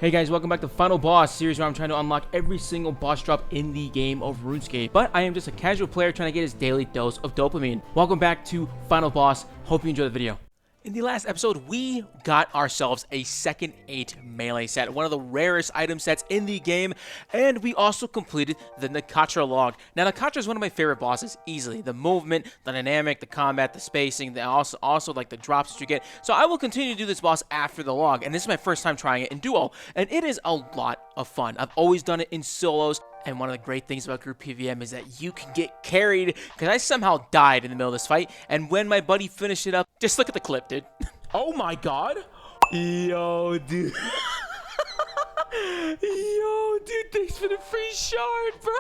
Hey guys, welcome back to Final Boss series where I'm trying to unlock every single boss drop in the game of Runescape. But I am just a casual player trying to get his daily dose of dopamine. Welcome back to Final Boss. Hope you enjoyed the video. In the last episode, we got ourselves a second 8 melee set, one of the rarest item sets in the game, and we also completed the Nakatra log. Now, Nakatra is one of my favorite bosses, easily. The movement, the dynamic, the combat, the spacing, also like the drops that you get. So I will continue to do this boss after the log, and this is my first time trying it in duo, and it is a lot of fun. I've always done it in solos. And one of the great things about group PvM is that you can get carried, because I somehow died in the middle of this fight, and when my buddy finished it up, just look at the clip, dude. Oh my god. Yo, dude. Yo, dude, thanks for the free shard, bro.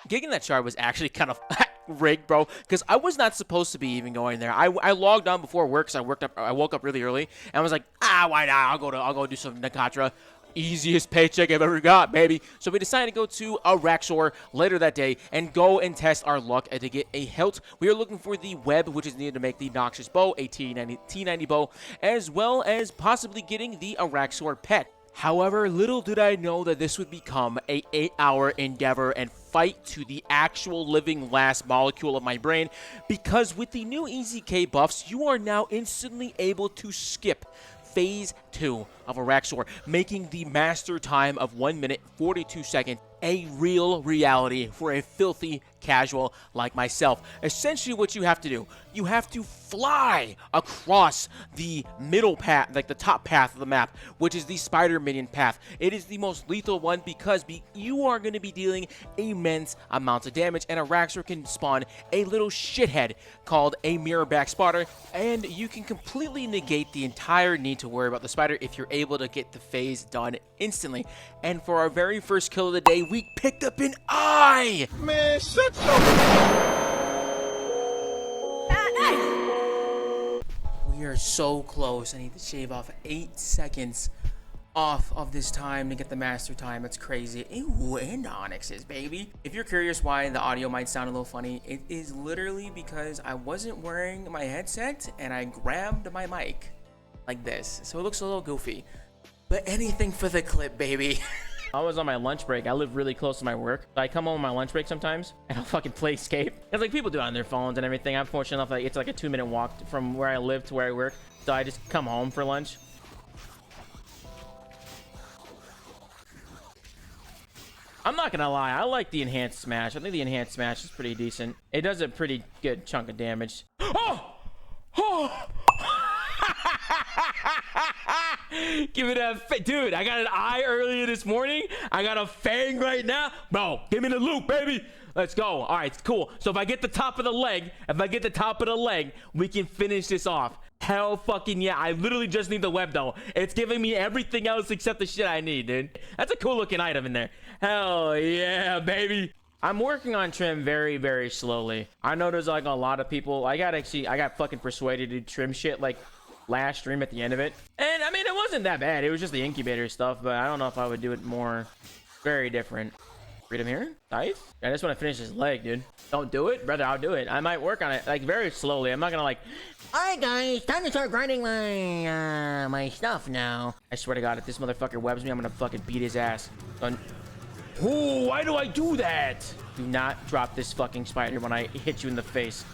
Getting that shard was actually kind of rigged, bro, because I was not supposed to be even going there. I logged on before work, because I woke up really early, and I was like, why not? I'll go do some Nakatra. Easiest paycheck I've ever got, baby. So we decided to go to Araxxi later that day and go and test our luck to get a hilt. We are looking for the web, which is needed to make the Noxious bow, a T90 bow, as well as possibly getting the Araxxi pet. However, little did I know that this would become a 8-hour endeavor and fight to the actual living last molecule of my brain, because with the new EZK buffs, you are now instantly able to skip Phase 2 of Araxxi, making the master time of 1 minute 42 seconds a real reality for a filthy casual like myself. Essentially what you have to do, you have to fly across the middle path, like the top path of the map, which is the spider minion path. It is the most lethal one because you are going to be dealing immense amounts of damage, and Araxxi can spawn a little shithead called a mirror back spotter, and you can completely negate the entire need to worry about the spider if you're able to get the phase done instantly. And for our very first kill of the day, we picked up an eye! Man, shut your... We are so close. I need to shave off 8 seconds off of this time to get the master time. It's crazy. Ew, and onyxes, baby. If you're curious why the audio might sound a little funny, it is literally because I wasn't wearing my headset and I grabbed my mic like this. So it looks a little goofy. But anything for the clip, baby. I was on my lunch break. I live really close to my work. So I come home on my lunch break sometimes and I'll fucking play Escape. It's like people do it on their phones and everything. I'm fortunate enough that it's like a 2-minute walk from where I live to where I work. So I just come home for lunch. I'm not gonna lie, I like the enhanced smash. I think the enhanced smash is pretty decent. It does a pretty good chunk of damage. Oh! Oh! Give me that, dude. I got an eye earlier this morning. I got a fang right now, bro. Give me the loot, baby. Let's go. All right, cool. So if I get the top of the leg, we can finish this off. Hell fucking yeah. I literally just need the web though. It's giving me everything else except the shit I need, dude. That's a cool looking item in there. Hell yeah, baby. I'm working on trim very, very slowly. I know there's like a lot of people. I got fucking persuaded to trim shit like last stream at the end of it, and I mean it wasn't that bad. It was just the incubator stuff, but I don't know if I would do it more. Very different. Freedom here, nice. I just want to finish this leg, dude. Don't do it, brother. I'll do it. I might work on it like very slowly. I'm not gonna like, all right guys, time to start grinding my my stuff now. I swear to god, if this motherfucker webs me, I'm gonna fucking beat his ass. Ooh, why do I do that? Do not drop this fucking spider when I hit you in the face.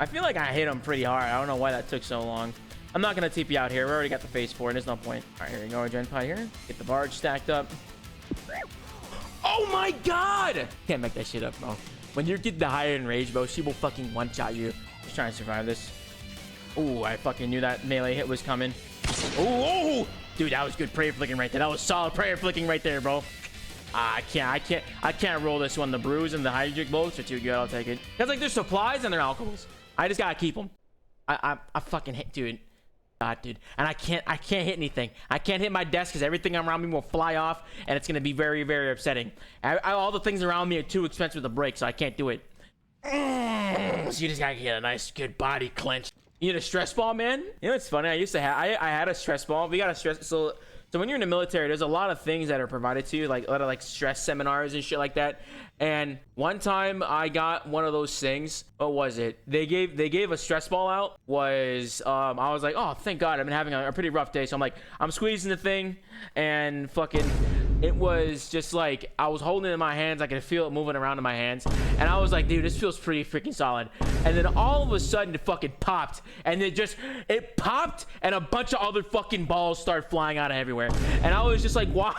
I feel like I hit him pretty hard. I don't know why that took so long. I'm not gonna TP out here. We already got the phase 4 and there's no point. All right, here we go. Gen Pie here. Get the barge stacked up. Oh my god! Can't make that shit up, bro. When you're getting the higher in rage, bro, she will fucking one-shot you. Just trying to survive this. Ooh, I fucking knew that melee hit was coming. Ooh, dude, that was good prayer flicking right there. That was solid prayer flicking right there, bro. I can't roll this one. The bruise and the hydric bolts are too good. I'll take it. That's like their supplies and their alcohols. I just gotta keep them. I fucking hate, dude. God, dude, and I can't hit anything. I can't hit my desk because everything around me will fly off, and it's gonna be very, very upsetting. All the things around me are too expensive to break, so I can't do it. So you just gotta get a nice, good body clench. You need a stress ball, man? You know what's funny? I used to have, I had a stress ball. We got a stress. So So when you're in the military, there's a lot of things that are provided to you, like a lot of like stress seminars and shit like that. And one time I got one of those things. What was it? They gave a stress ball out. I was like, oh, thank God, I've been having a pretty rough day. So I'm squeezing the thing, and fucking, it was just like I was holding it in my hands. I could feel it moving around in my hands, and I was like, dude, this feels pretty freaking solid. And then all of a sudden, it fucking popped, and it popped, and a bunch of other fucking balls started flying out of everywhere. And I was just like, why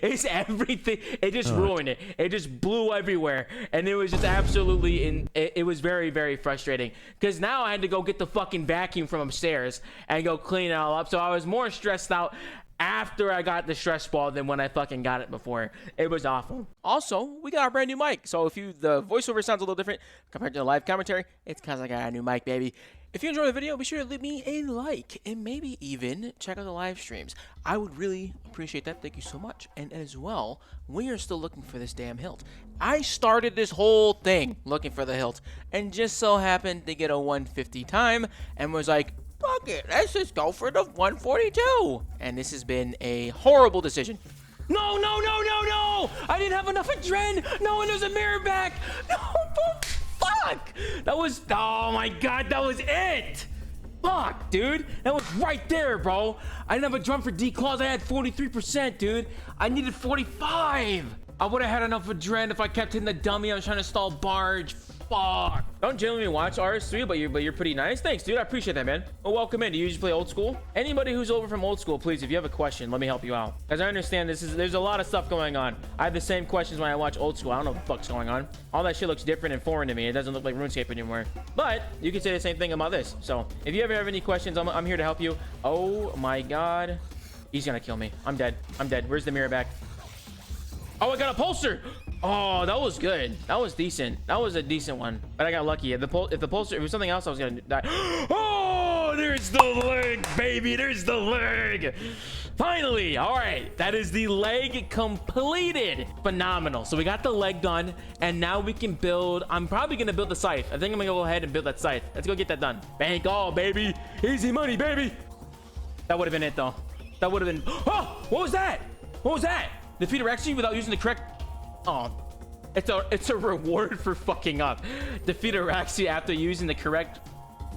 is everything? It just ruined it. It just blew everywhere, and it was just absolutely it was very, very frustrating, because now I had to go get the fucking vacuum from upstairs and go clean it all up. So I was more stressed out after I got the stress ball than when I fucking got it before. It was awful. Also, we got our brand new mic. So if the voiceover sounds a little different compared to the live commentary, it's because I got a new mic, baby. If you enjoyed the video, be sure to leave me a like and maybe even check out the live streams. I would really appreciate that. Thank you so much. And as well, we are still looking for this damn hilt. I started this whole thing looking for the hilt and just so happened to get a 150 time and was like, fuck it, let's just go for the 142. And this has been a horrible decision. No! I didn't have enough adrenaline. No, and there's a mirror back. No, fuck. That was, oh my God, that was it. Fuck, dude. That was right there, bro. I didn't have a drum for D-claws. I had 43%, dude. I needed 45. I would have had enough adrenaline if I kept hitting the dummy. I was trying to stall barge. Fuck. Don't generally watch RS3, but you're pretty nice. Thanks, dude. I appreciate that, man. Well, welcome in. Do you usually play old school? Anybody who's over from old school, please, if you have a question, let me help you out. Because I understand there's a lot of stuff going on. I have the same questions when I watch old school. I don't know what the fuck's going on. All that shit looks different and foreign to me. It doesn't look like RuneScape anymore. But you can say the same thing about this. So if you ever have any questions, I'm here to help you. Oh my God. He's gonna kill me. I'm dead. Where's the mirror back? Oh, I got a pulser. Oh, that was good. That was decent. That was a decent one. But I got lucky. If the pulser, if it was something else, I was gonna die. Oh, there's the leg, baby. There's the leg. Finally. All right. That is the leg completed. Phenomenal. So we got the leg done, and now we can build. I'm probably gonna build the scythe. I think I'm gonna go ahead and build that scythe. Let's go get that done. Bank all, baby. Easy money, baby. That would have been it, though. That would have been. Oh, what was that? What was that? Defeat Araxxi without using the correct. Oh, it's a reward for fucking up. Defeat Araxxi after using the correct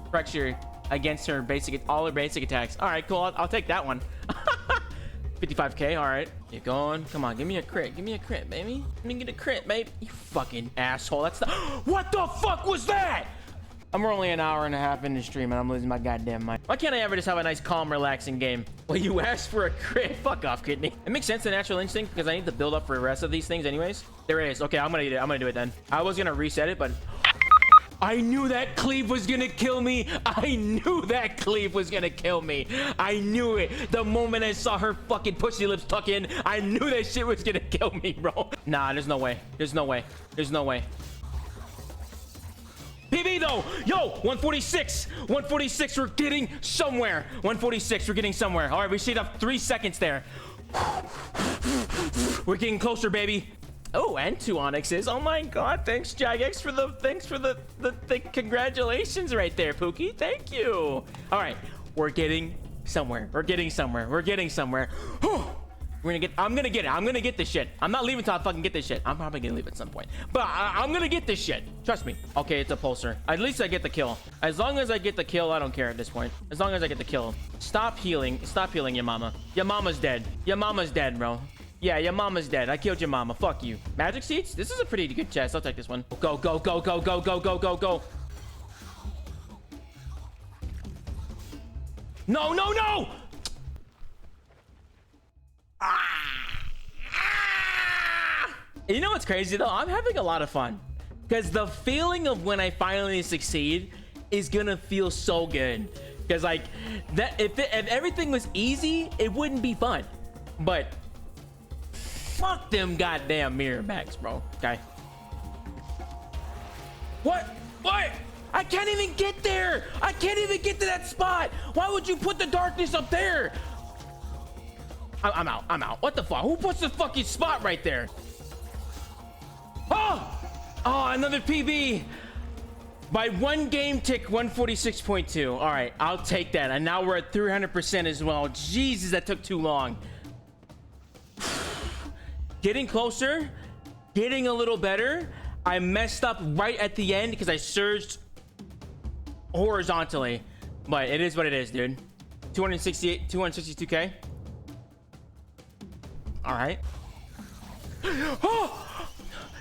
structure against her all her basic attacks. All right, cool. I'll take that one. 55k. All right, keep going. Come on, give me a crit. Give me a crit, baby. Let me get a crit, babe. You fucking asshole. That's the. What the fuck was that? I'm only an hour and a half in the stream and I'm losing my goddamn mind. Why can't I ever just have a nice, calm, relaxing game? Well, you asked for a crit. Fuck off, kidney. It makes sense, the natural instinct, because I need to build up for the rest of these things anyways. There is. Okay, I'm gonna do it then. I was gonna reset it, but I knew that cleave was gonna kill me. I knew that cleave was gonna kill me. I knew it. The moment I saw her fucking pussy lips tuck in, I knew that shit was gonna kill me, bro. Nah, there's no way. There's no way. There's no way. PB though, yo, 146, 146, we're getting somewhere. 146, we're getting somewhere. All right, we should have 3 seconds there. We're getting closer, baby. Oh, and 2 onyxes. Oh my God, thanks Jagex for the congratulations right there, Pookie. Thank you. All right, we're getting somewhere. We're getting somewhere. We're getting somewhere. I'm gonna get it. I'm gonna get this shit. I'm not leaving until I fucking get this shit. I'm probably gonna leave at some point, but I'm gonna get this shit. Trust me. Okay, it's a pulsar. At least I get the kill. As long as I get the kill, I don't care at this point. As long as I get the kill. Stop healing. Stop healing your mama. Your mama's dead. Your mama's dead, bro. Yeah, your mama's dead. I killed your mama. Fuck you. Magic seeds? This is a pretty good chest. I'll take this one. Go, go, go, go, go, go, go, go, go. No, no, no! You know what's crazy though? I'm having a lot of fun because the feeling of when I finally succeed is gonna feel so good. Because like that, if everything was easy, it wouldn't be fun. But fuck them goddamn mirror backs, bro. Okay. What? What? I can't even get there. I can't even get to that spot. Why would you put the darkness up there? I'm out. I'm out. What the fuck? Who puts the fucking spot right there? Oh! Oh, another PB. By 1 game tick, 146.2. All right, I'll take that. And now we're at 300% as well. Jesus, that took too long. Getting closer, getting a little better. I messed up right at the end because I surged horizontally, but it is what it is, dude. 262k. All right. Oh,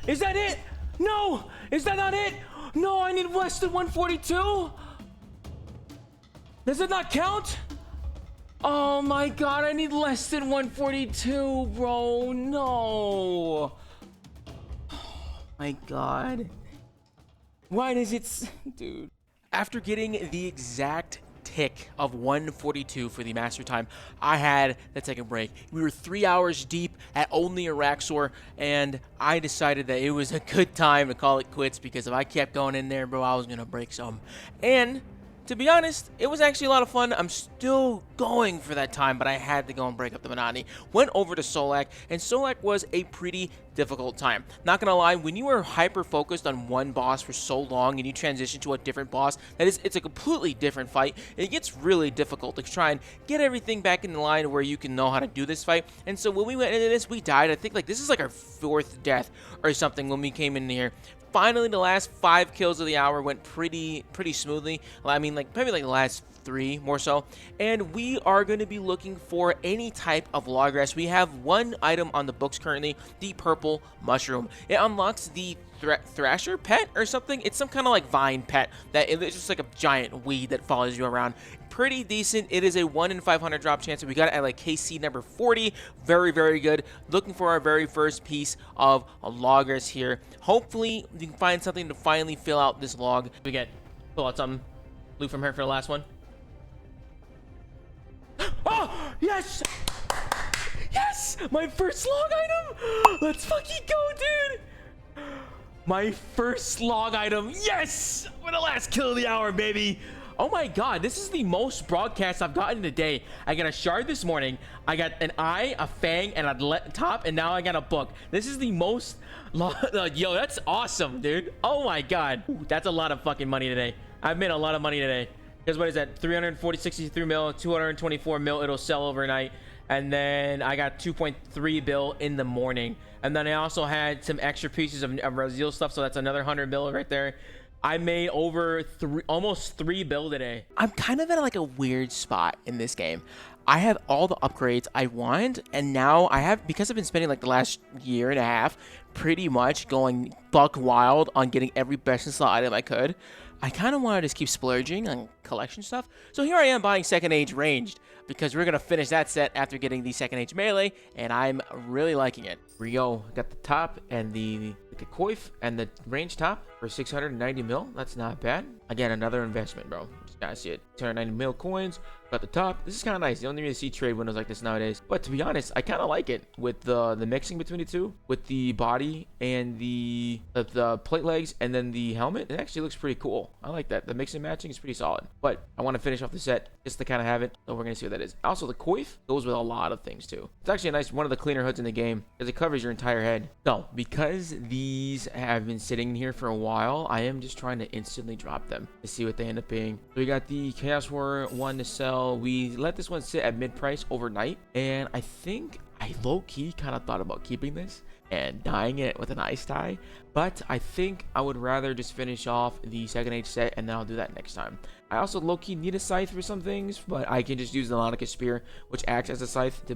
is that it? No, is that not it? No, I need less than 142. Does it not count? Oh my god, I need less than 142, bro. No. Oh my god. Why does it... Dude. After getting the exact tick of 142 for the master time, I had to take a break. We were 3 hours deep at only Araxxi, and I decided that it was a good time to call it quits, because if I kept going in there, bro, I was gonna break some. And to be honest, it was actually a lot of fun. I'm still going for that time, but I had to go and break up the monotony. Went over to Solak, and Solak was a pretty difficult time. Not gonna lie, when you are hyper focused on one boss for so long and you transition to a different boss, it's a completely different fight. It gets really difficult to try and get everything back in the line where you can know how to do this fight. And so when we went into this, we died. I think like this is like our 4th death or something when we came in here. Finally, the last 5 kills of the hour went pretty smoothly. I mean, like maybe like the last 3 more so. And we are going to be looking for any type of loggrass. We have 1 item on the books currently, the purple mushroom. It unlocks the thrasher pet or something. It's some kind of like vine pet that it's just like a giant weed that follows you around. Pretty decent. It is a 1 in 500 drop chance. We got it at like KC number 40. Very good. Looking for our very first piece of loggers here. Hopefully you can find something to finally fill out this log. Pull out some loot from her for the last one. Oh yes, yes, my first log item. Let's fucking go, dude. My first log item. Yes, for the last kill of the hour, baby. Oh my god, this is the most broadcasts I've gotten today. I got a shard this morning. I got an eye, a fang, and a top, and now I got a book. This is the most... Yo, that's awesome, dude. Oh my god. Ooh, that's a lot of fucking money today. I've made a lot of money today. Because what is that? 63 mil, 224 mil. It'll sell overnight. And then I got 2.3 bill in the morning. And then I also had some extra pieces of Brazil stuff. So that's another 100 bill right there. I made over almost 3 bill today. I'm kind of at like a weird spot in this game. I have all the upgrades I want, and now I have, because I've been spending like the last year and a half pretty much going buck wild on getting every best in slot item I could. I kind of want to just keep splurging on collection stuff. So here I am buying Second Age Ranged, because we're going to finish that set after getting the Second Age Melee, and I'm really liking it. Here we go. Got the top and the coif and the range top for 690 mil. That's not bad. Again, another investment, bro. Just gotta see it. 290 mil coins. Got the top. This is kind of nice. You don't really see trade windows like this nowadays. But to be honest, I kind of like it with the mixing between the two, with the body and the plate legs and then the helmet. It actually looks pretty cool. I like that. The mix and matching is pretty solid. But I want to finish off the set just to kind of have it. So we're gonna see what that is. Also, the coif goes with a lot of things too. It's actually a nice one of the cleaner hoods in the game because it covers your entire head. So because these have been sitting here for a while, I am just trying to instantly drop them to see what they end up being. So we got the Chaos War one to sell. We let this one sit at mid price overnight, and I think I low-key kind of thought about keeping this and dyeing it with an ice dye, but I think I would rather just finish off the Second Age set, and then I'll do that next time. I also low-key need a scythe for some things, but I can just use the Launica Spear, which acts as a scythe to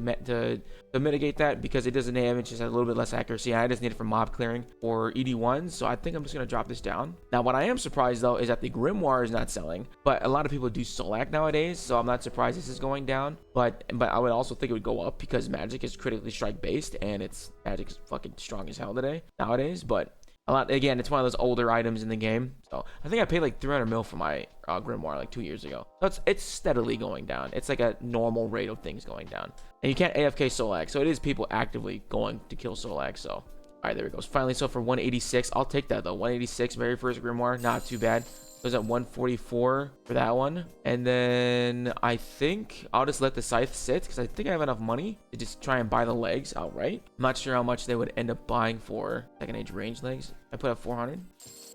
mitigate that, because it doesn't have, it just has a little bit less accuracy, and I just need it for mob clearing or ED1s, so I think I'm just going to drop this down. Now, what I am surprised, though, is that the Grimoire is not selling, but a lot of people do Solak nowadays, so I'm not surprised this is going down, but I would also think it would go up, because magic is critically strike-based, and magic is fucking strong as hell nowadays, but again, it's one of those older items in the game. So I think I paid like 300 mil for my Grimoire like 2 years ago. So it's steadily going down. It's like a normal rate of things going down. And you can't AFK Solak. So it is people actively going to kill Solak. So, all right, there it goes. Finally, so for 186, I'll take that though. 186, very first Grimoire, not too bad. It was at 144 for that one. And then I think I'll just let the scythe sit, because I think I have enough money to just try and buy the legs outright. I'm not sure how much they would end up buying for Second Age range legs. I put up 400.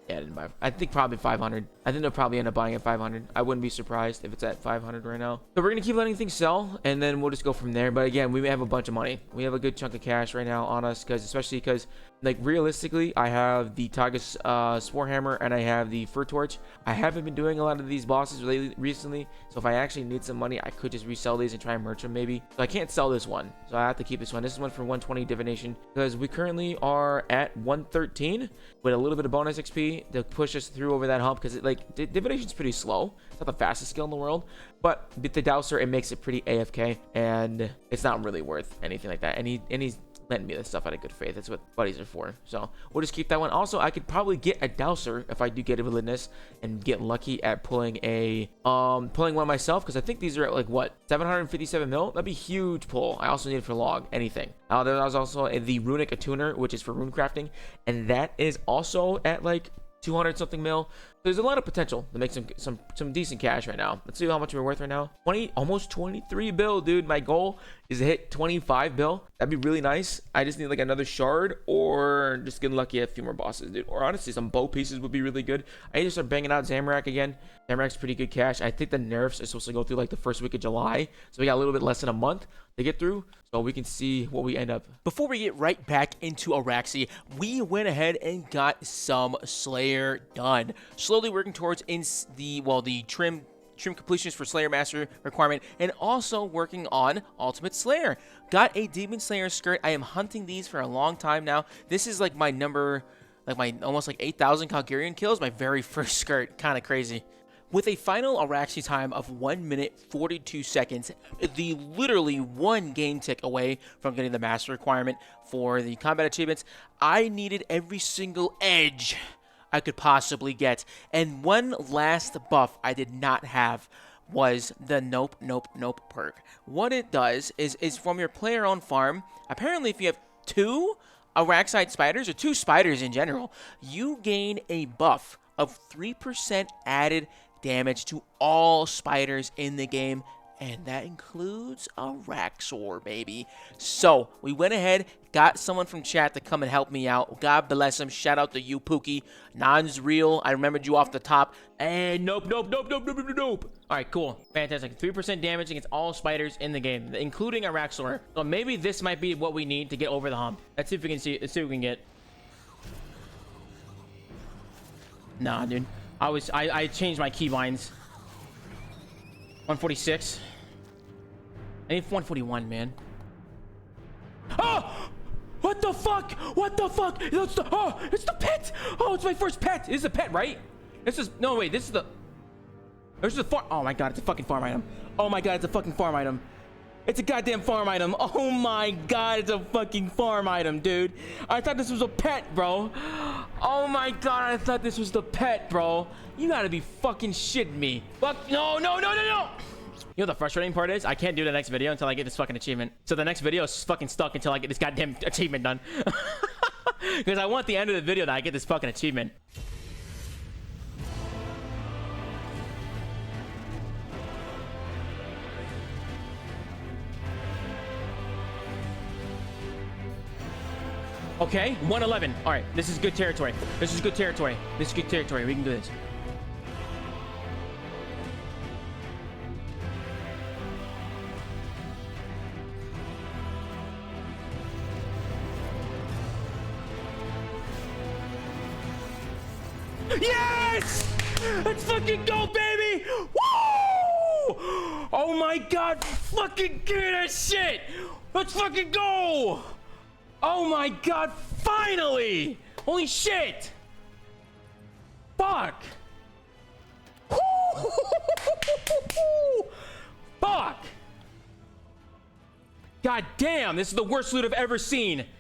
Yeah, I didn't buy. I think probably 500. I think they'll probably end up buying at 500. I wouldn't be surprised if it's at 500 right now. So we're gonna keep letting things sell, and then we'll just go from there. But again, we have a bunch of money. We have a good chunk of cash right now on us, especially because, like, realistically, I have the Tagus Spore Hammer and I have the Fur Torch. I haven't been doing a lot of these bosses recently, so if I actually need some money, I could just resell these and try and merch them maybe. So I can't sell this one, so I have to keep this one. This is one for 120 divination because we currently are at 113 with a little bit of bonus XP to push us through over that hump, because divination's pretty slow. It's not the fastest skill in the world, but with the Dowser, it makes it pretty AFK, and it's not really worth anything like that. And he's letting me this stuff out of good faith. That's what buddies are for. So we'll just keep that one. Also, I could probably get a Dowser if I do get a Validness and get lucky at pulling one myself, because I think these are at like what, 757 mil. That'd be huge pull. I also need it for log anything. There's also the Runic Attuner, which is for rune crafting, and that is also at like 200 something mil. There's a lot of potential to make some decent cash right now. Let's see how much we're worth right now. Almost 23 bill, dude. My goal is to hit 25 bill. That'd be really nice. I just need like another shard, or just getting lucky at a few more bosses, dude. Or honestly, some bow pieces would be really good. I need to start banging out Zamorak again. Zamorak's pretty good cash. I think the nerfs are supposed to go through like the first week of July, so we got a little bit less than a month to get through, so we can see what we end up. Before we get right back into Araxxi, we went ahead and got some Slayer done. Slowly working towards the trim completions for Slayer Master requirement, and also working on Ultimate Slayer. Got a Demon Slayer skirt. I am hunting these for a long time now. This is like my number, like my almost like 8,000 Calgarian kills. My very first skirt. Kind of crazy. With a final Araxxi time of 1 minute 42 seconds, the literally one game tick away from getting the master requirement for the combat achievements, I needed every single edge I could possibly get. And one last buff I did not have was the Nope, Nope, Nope perk. What it does is from your player-owned farm, apparently if you have 2 Araxxi spiders, or 2 spiders in general, you gain a buff of 3% added damage to all spiders in the game, and that includes Araxxor, baby. So we went ahead, got someone from chat to come and help me out. God bless him. Shout out to you, Pookie. Non's real. I remembered you off the top. And nope, nope, nope, nope, nope, nope, nope. All right, cool, fantastic. 3% damage against all spiders in the game, including Araxxor. So maybe this might be what we need to get over the hump. Let's see if we can Let's see what we can get. Nah, dude. I changed my keybinds. 146. I need 141, man. Oh! What the fuck? What the fuck? It's the pet! Oh, it's my first pet! This is a pet, right? This is... No, wait, this is the... This is a farm... Oh my god, it's a fucking farm item. Oh my god, it's a fucking farm item. It's a goddamn farm item. Oh my god, it's a fucking farm item, dude. I thought this was a pet, bro. Oh my god, I thought this was the pet, bro. You gotta be fucking shitting me. Fuck, no, no, no, no, no. You know the frustrating part is? I can't do the next video until I get this fucking achievement. So the next video is fucking stuck until I get this goddamn achievement done. Because I want the end of the video that I get this fucking achievement. Okay, 111. All right, this is good territory. This is good territory. This is good territory. We can do this. Yes! Let's fucking go, baby! Woo! Oh my god, fucking give me that shit! Let's fucking go! Oh my god, finally! Holy shit! Fuck! Fuck! God damn, this is the worst loot I've ever seen.